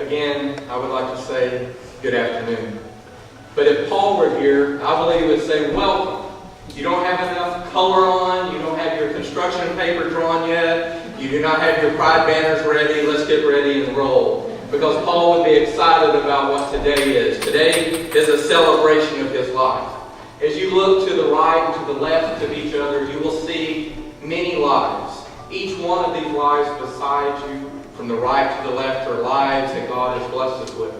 again, I would like to say good afternoon. But if Paul were here, I believe he would say, welcome. You don't have enough color on, you don't have your construction paper drawn yet, you do not have your pride banners ready, let's get ready and roll. Because Paul would be excited about what today is. Today is a celebration of his life. As you look to the right and to the left of each other, you will see many lives. Each one of these lives beside you, from the right to the left, are lives that God has blessed us with.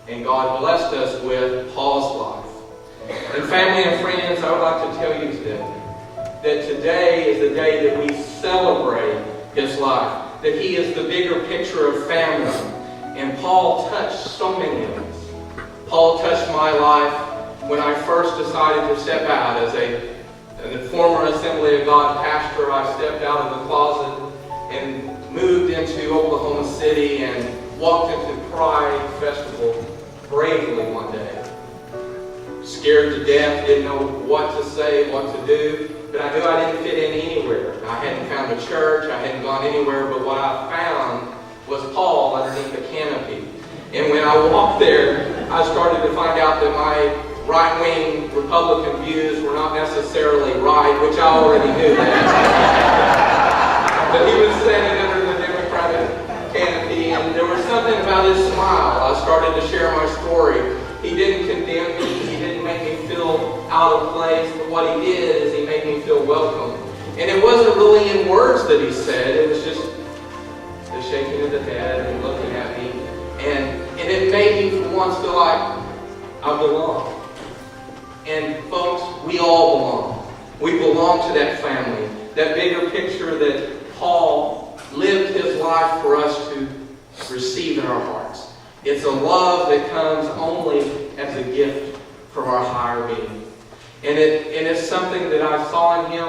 And God blessed us with Paul's life. And family and friends, I would like to tell you today that today is the day that we celebrate his life. That he is the bigger picture of family. And Paul touched so many of us. Paul touched my life when I first decided to step out as a former Assembly of God pastor. I stepped out of the closet and moved into Oklahoma City and walked into Pride Festival bravely one day. Scared to death, didn't know what to say, what to do, but I knew I didn't fit in anywhere. I hadn't found a church, I hadn't gone anywhere, but what I found was Paul underneath the canopy. And when I walked there, I started to find out that my right-wing Republican views were not necessarily right, which I already knew that. But he was standing under the Democratic canopy, and there was something about his smile. I started to share my story. He didn't condemn me. He didn't make me feel out of place. But what he did is he made me feel welcome. And it wasn't really in words that he said. It was just the shaking of the head and looking at me. And it made me for once feel like I belong. And folks, we all belong. We belong to that family. That bigger picture that Paul lived his life for us to receive in our hearts. It's a love that comes only as a gift from our higher being. And it's something that I saw in him.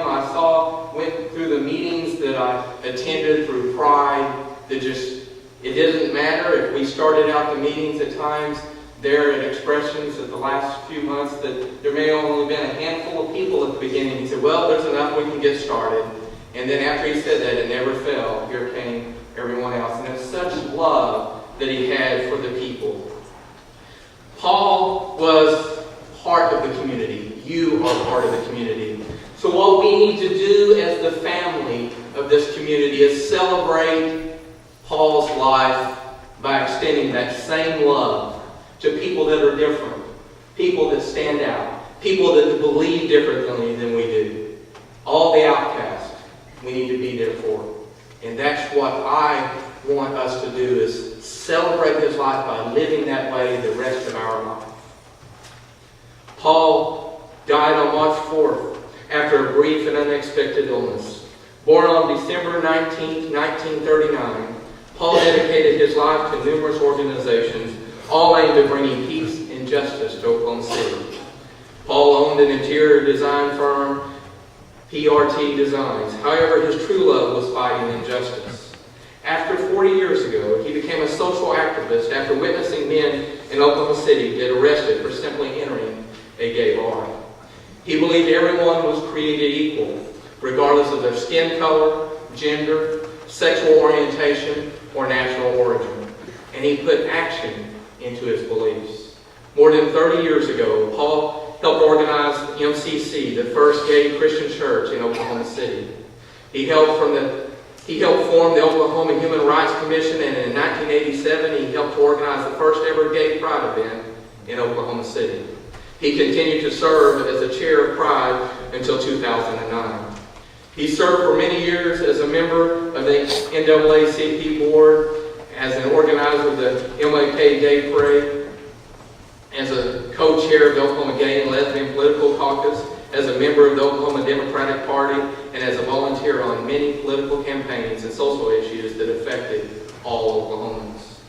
Went through the meetings that I attended through Pride. That just, it doesn't matter if we started out the meetings at times there at Expressions at the last few months that there may have only been a handful of people at the beginning. He said, well, there's enough, we can get started. And then after he said that, it never fell. Here came everyone else. And it's such love that he had for the people. Paul was part of the community. You are part of the community. So what we need to do as the family of this community is celebrate Paul's life by extending that same love to people that are different, people that stand out, people that believe differently than we do. All the outcasts we need to be there for. And that's what I want us to do, is celebrate his life by living that way the rest of our life. Paul died on March 4th after a brief and unexpected illness. Born on December 19, 1939, Paul dedicated his life to numerous organizations, all aimed at bringing peace and justice to Oklahoma City. Paul owned an interior design firm, PRT Designs. However, his true love was fighting injustice. After 40 years ago, he became a social activist after witnessing men in Oklahoma City get arrested for simply entering a gay bar. He believed everyone was created equal, regardless of their skin color, gender, sexual orientation, or national origin. And he put action into his beliefs. More than 30 years ago, Paul helped organize MCC, the first gay Christian church in Oklahoma City. He helped form the Oklahoma Human Rights Commission, and in 1987 he helped organize the first ever gay pride event in Oklahoma City. He continued to serve as the chair of Pride until 2009. He served for many years as a member of the NAACP board, as an organizer of the MLK Gay Parade, as a co-chair of the Oklahoma Gay and Lesbian Political Caucus, as a member of the Oklahoma Democratic Party, and as a volunteer on many political campaigns and social issues that affected all Oklahomans.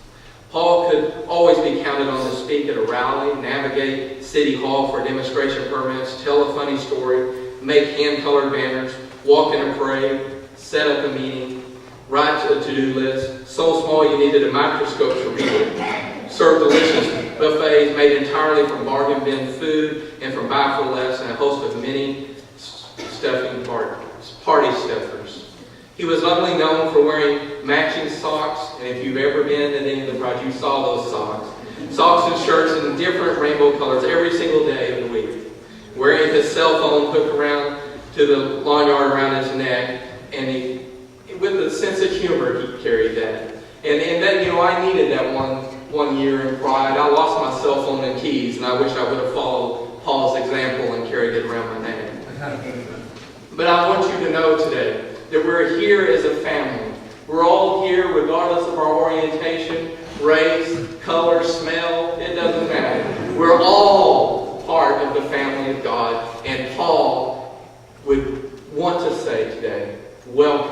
Paul could always be counted on to speak at a rally, navigate City Hall for demonstration permits, tell a funny story, make hand-colored banners, walk in a parade, set up a meeting, write a to-do list, so small you needed a microscope to read it, serve delicious buffets made entirely from bargain bin food and from buy for less, and a host of many stuffing party stuffers. He was not only known for wearing matching socks, and if you've ever been in any of the projects, you saw those socks. Socks and shirts in different rainbow colors every single day of the week. Wearing his cell phone hooked around to the lawn yard around his neck, and with a sense of humor, he carried that. And that, I needed that one year in Pride. I lost my cell phone and keys, and I wish I would have followed Paul's example and carried it around my neck. But I want you to know today that we're here as a family. We're all here regardless of our orientation, race, color, smell. It doesn't matter. We're all part of the family of God. And Paul would want to say today, welcome.